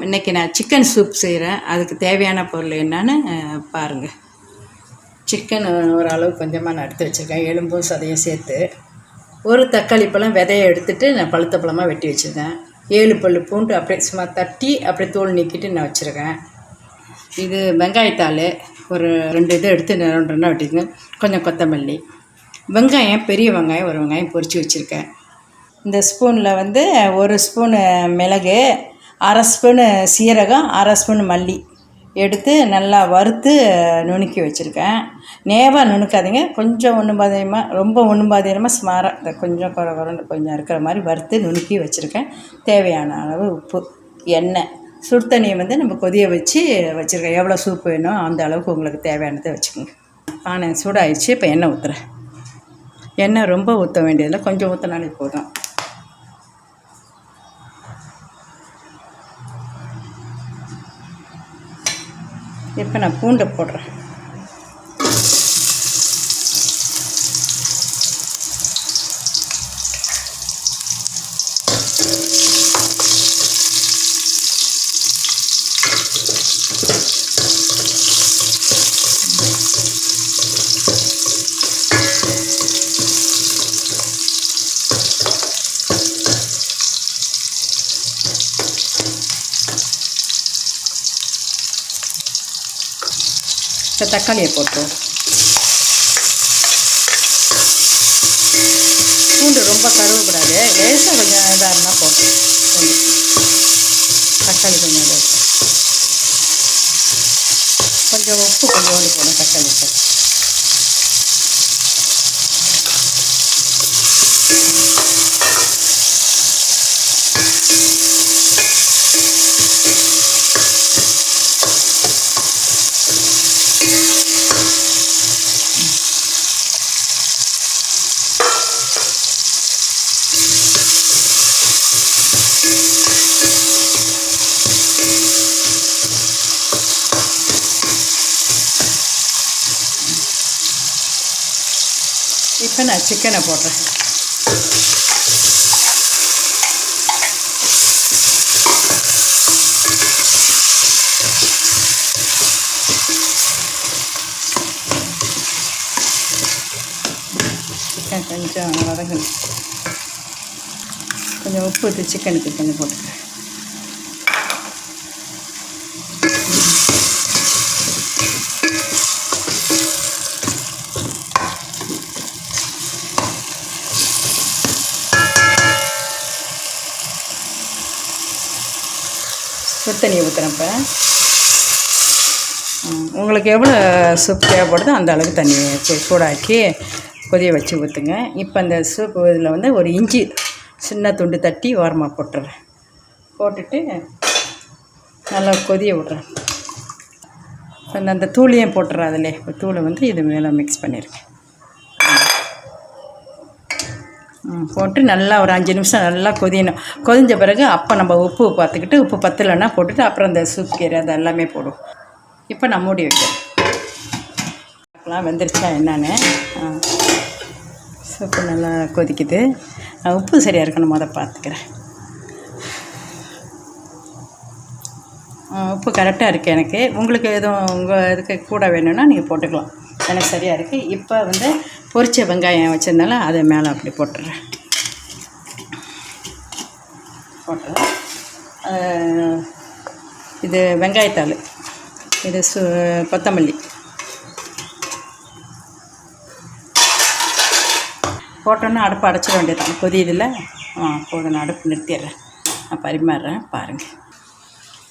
இன்றைக்கி நான் chicken soup செய்கிறேன். அதுக்கு தேவையான பொருள் என்னன்னு பாருங்கள். சிக்கன் ஓரளவு கொஞ்சமாக நான் எடுத்து வச்சுருக்கேன், எலும்பும் சதையும் சேர்த்து. ஒரு தக்காளி பழம் விதையை எடுத்துகிட்டு நான் பழுத்த பழமாக வெட்டி வச்சுருக்கேன். 7 பல் பூண்டு அப்படியே சும்மா தட்டி அப்படியே தோல் நீக்கிட்டு நான் வச்சுருக்கேன். இது வெங்காயத்தாள் ஒரு 2 இது எடுத்து 2 வெட்டிங்க. கொஞ்சம் கொத்தமல்லி, வெங்காயம் பெரிய வெங்காயம் ஒரு வெங்காயம் பொரித்து வச்சுருக்கேன். இந்த ஸ்பூனில் வந்து 1 ஸ்பூனு மிளகு, 1/2 ஸ்பூனு சீரகம், 1/2 ஸ்பூன் மல்லி எடுத்து நல்லா வறுத்து நுணுக்கி வச்சுருக்கேன். நேவாக நுணுக்காதீங்க, கொஞ்சம் ஒன்று பாதியமாக, ரொம்ப ஒன்று பாதியமாக சுமாராக இந்த கொஞ்சம் குறன்னு கொஞ்சம் இருக்கிற மாதிரி வறுத்து நுணுக்கி வச்சுருக்கேன். தேவையான அளவு உப்பு, எண்ணெய், சுடு தண்ணியை வந்து நம்ம கொதிய வச்சு வச்சுருக்கேன். எவ்வளோ சூப் வேணும் அந்த அளவுக்கு உங்களுக்கு தேவையானதை வச்சுக்கோங்க. பானை சூடாகிடுச்சு. இப்போ எண்ணெய் ஊற்றுறேன். எண்ணெய் ரொம்ப ஊற்ற வேண்டியதில்லை, கொஞ்சம் ஊற்றினாலே போதும். இப்போ நான் பூண்டை போடுறேன். இப்போ தக்காளியை போட்டுருவோம். பூண்டு ரொம்ப கருவக்கூடாது, லேசாக கொஞ்சம் இதாக இருந்தால் போட்டோம். தக்காளி கொஞ்சம் இதாக கொஞ்சம் உப்பு கொஞ்சோண்டு போடும் தக்காளி. இப்போ நான் சிக்கனை போடுறேன். சிக்கன் கொஞ்சம் வதங்கணும். கொஞ்சம் உப்பு ஊற்றி சிக்கனுக்கு கொஞ்சம் போட்டுக்கிறேன். சுடு தண்ணியை ஊற்றுறப்ப உங்களுக்கு எவ்வளோ சூப் தேவைப்படுதோ அந்த அளவுக்கு தண்ணியை சூடாக்கி கொதிய வச்சு ஊற்றுங்க. இப்போ அந்த சூப் இதில் வந்து ஒரு இஞ்சி சின்ன துண்டு தட்டி ஓரமாக போட்டுறேன். போட்டுட்டு நல்லா கொதிய விட்றேன். அந்த தூளையும் போட்டுறேன். அதிலே தூளை வந்து இது மேலே மிக்ஸ் பண்ணியிருக்கேன். போட்டு நல்லா ஒரு 5 நிமிஷம் நல்லா கொதியணும். கொதிஞ்ச பிறகு அப்போ நம்ம உப்பு பார்த்துக்கிட்டு, உப்பு பத்தலைன்னா போட்டுட்டு அப்புறம் அந்த சூப் கீரை அது எல்லாமே போடும். இப்போ நான் மூடி வைக்கிறேன். பார்க்கலாம் வெந்துருச்சா என்னன்னு. சூப்பு நல்லா கொதிக்குது. உப்பு சரியாக இருக்கணும், பார்த்துக்கிறேன். உப்பு கரெக்டாக இருக்குது எனக்கு. உங்களுக்கு எதுவும் உங்கள் இதுக்கு கூட வேணும்னா நீங்கள் போட்டுக்கலாம். எனக்கு சரியாக இருக்குது. இப்போ வந்து பொரிச்ச வெங்காயம் வச்சுருந்தால அதை மேலே அப்படி போட்டுறேன். இது வெங்காயத்தாள், இது கொத்தமல்லி போட்டோன்னா அடுப்பு அடைச்சிட வேண்டியதான். கொதியதில்ல. போதும், நான் அடுப்பு நிறுத்திடுறேன். நான் பரிமாறுறேன் பாருங்கள்.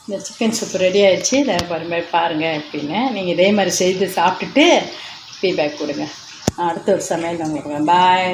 இந்த சிக்கன் சூப் ரெடி ஆகிடுச்சு. இதை பரிமாறி பாருங்கள் எப்படின்னு. நீங்கள் இதே மாதிரி செய்து சாப்பிட்டுட்டு ஃபீட்பேக் கொடுங்க. அடுத்த ஒரு சமையல் உங்களுக்கு. பாய்.